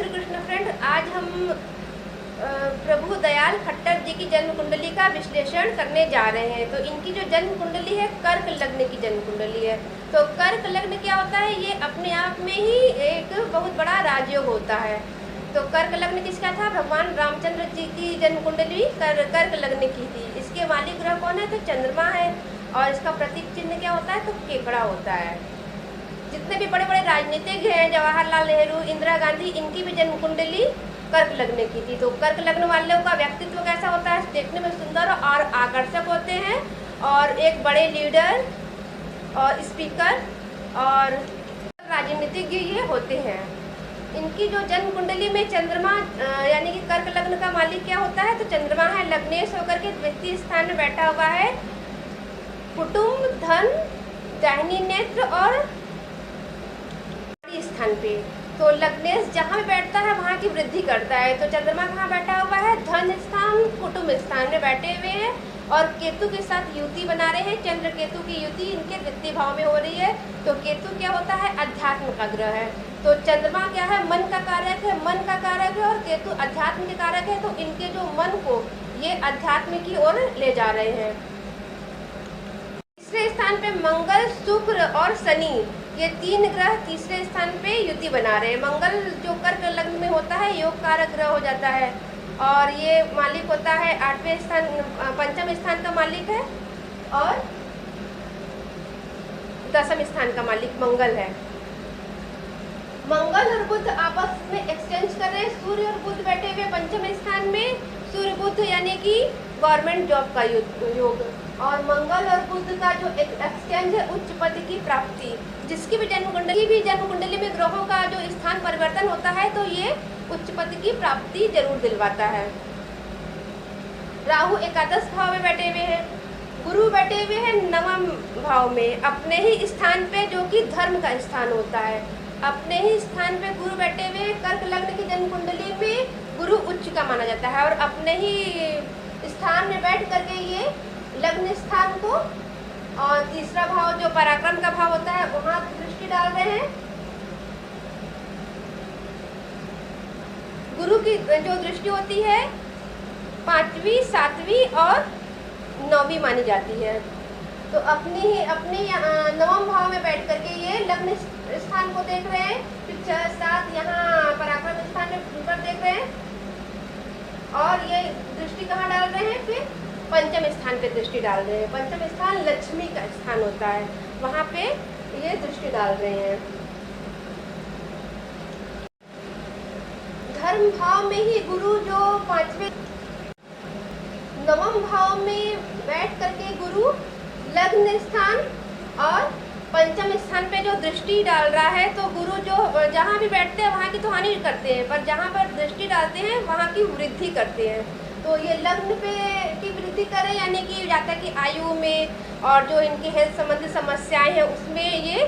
Shri Krishna friend, आज हम प्रभु दयाल खट्टर जी की जन्म कुंडली का विश्लेषण करने जा रहे हैं। तो इनकी जो जन्म कुंडली है कर्क लग्न की जन्म कुंडली है। तो कर्क लग्न क्या होता है, ये अपने आप में ही एक बहुत बड़ा राजयोग होता है। तो कर्क लग्न किसका था, भगवान रामचंद्र जी की जन्म कुंडली कर्क लग्न की थी। इसके मालिक ग्रह कौन है, तो चंद्रमा है। और इसका प्रतीक चिन्ह क्या होता है, तो केकड़ा होता है। जितने भी बड़े बड़े राजनीतिज्ञ हैं, जवाहरलाल नेहरू, इंदिरा गांधी, इनकी भी जन्म कुंडली कर्क लग्न की थी। तो कर्क लग्न वालों का व्यक्तित्व कैसा होता है, देखने में सुंदर और आकर्षक होते हैं और एक बड़े लीडर और स्पीकर और राजनीतिज्ञ ये होते हैं। इनकी जो जन्म कुंडली में चंद्रमा यानी कि कर्क लग्न का मालिक क्या होता है, तो चंद्रमा है। लग्नेश होकर के द्वितीय स्थान में बैठा हुआ है। कुटुंब, धन, दाहिनी नेत्र और स्थान पे। तो लग्नेश जहाँ भी बैठता है वहाँ की वृद्धि करता है। तो चंद्रमा कहाँ बैठा हुआ है, धन स्थान, कुटुंब स्थान में बैठे हुए हैं और केतु के साथ युति बना रहे हैं। चंद्र केतु की युति इनके द्वितीय भाव में हो रही है। तो केतु क्या होता है, अध्यात्म का ग्रह है। तो चंद्रमा क्या है, मन का कारक है, मन का कारक है, और केतु अध्यात्म के कारक है। तो इनके जो मन को ये अध्यात्म की ओर ले जा रहे हैं। तीसरे स्थान पे मंगल, शुक्र और शनि, ये तीन ग्रह तीसरे स्थान पे युति बना रहे हैं। मंगल जो कर्क लग्न में होता है योग कारक ग्रह हो जाता है और ये मालिक होता है आठवें स्थान, पंचम स्थान का मालिक है और दसम स्थान का मालिक मंगल है। मंगल और बुध आपस में एक्सचेंज कर रहे हैं। सूर्य और बुध बैठे हुए पंचम स्थान में, सूर्य बुध यानी कि गवर्नमेंट जॉब का योग। और मंगल और बुध का जो एक्सचेंज है उच्च पद की प्राप्ति। जिसकी भी जन्म कुंडली में ग्रहों का जो स्थान परिवर्तन होता है तो ये उच्च पद की प्राप्ति जरूर दिलवाता है। राहु एकादश भाव में बैठे हुए हैं। गुरु बैठे हुए हैं नवम भाव में, अपने ही स्थान पे, जो कि धर्म का स्थान होता है। अपने ही स्थान पे गुरु बैठे हुए। कर्क लग्न की जन्म कुंडली में गुरु उच्च का माना जाता है और अपने ही स्थान में बैठ करके ये लग्न स्थान को और तीसरा भाव जो पराक्रम का भाव होता है वहां दृष्टि डाल रहे हैं। गुरु की जो दृष्टि होती है पांचवी, सातवीं और नौवीं मानी जाती है। तो अपने नवम भाव में बैठ करके ये लग्न स्थान को देख रहे हैं। फिर 6, 7 यहाँ पराक्रम स्थान पर देख रहे हैं और ये दृष्टि कहाँ डाल रहे हैं, फिर पंचम स्थान पे दृष्टि डाल रहे हैं। पंचम स्थान लक्ष्मी का स्थान होता है, वहाँ पे ये दृष्टि डाल रहे हैं। धर्म भाव में ही गुरु जो पांचवें नवम भाव में बैठ करके गुरु लग्न स्थान और पंचम स्थान पे जो दृष्टि डाल रहा है। तो गुरु जो जहाँ भी बैठते हैं वहाँ की तो हानि करते हैं, पर जहाँ पर दृष्टि डालते हैं वहाँ की वृद्धि करते हैं। तो ये लग्न पे की वृद्धि करें यानी कि जाता कि आयु में और जो इनकी हेल्थ संबंधी समस्याएं हैं उसमें ये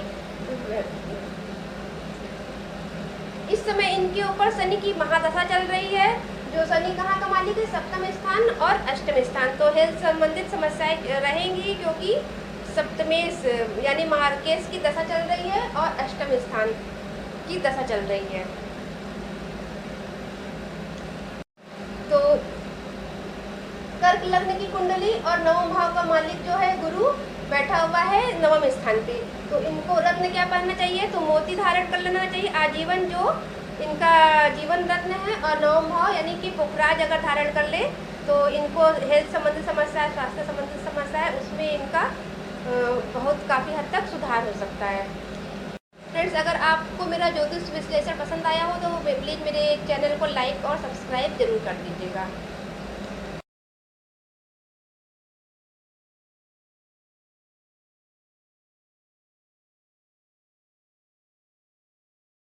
इस समय इनके ऊपर शनि की महादशा चल रही है। जो शनि कहाँ का मालिक है, सप्तम स्थान और अष्टम स्थान। तो हेल्थ संबंधित समस्याएं रहेंगी क्योंकि सप्तमेश यानी मार्केश की दशा चल रही है और अष्टम स्थान की दशा चल रही है। तो कर्क लग्न की कुंडली और नवम भाव का मालिक जो है गुरु बैठा हुआ है नवम स्थान पे। तो इनको रत्न क्या पहनना चाहिए, तो मोती धारण कर लेना चाहिए आजीवन, जो इनका जीवन रत्न है। और नवम भाव यानी कि पुखराज अगर धारण कर ले तो इनको हेल्थ संबंधी समस्या, स्वास्थ्य संबंधी समस्या है उसमें इनका बहुत काफ़ी हद तक सुधार हो सकता है। फ्रेंड्स, अगर आपको मेरा ज्योतिष विश्लेषण पसंद आया हो तो प्लीज़ मेरे चैनल को लाइक और सब्सक्राइब जरूर कर दीजिएगा।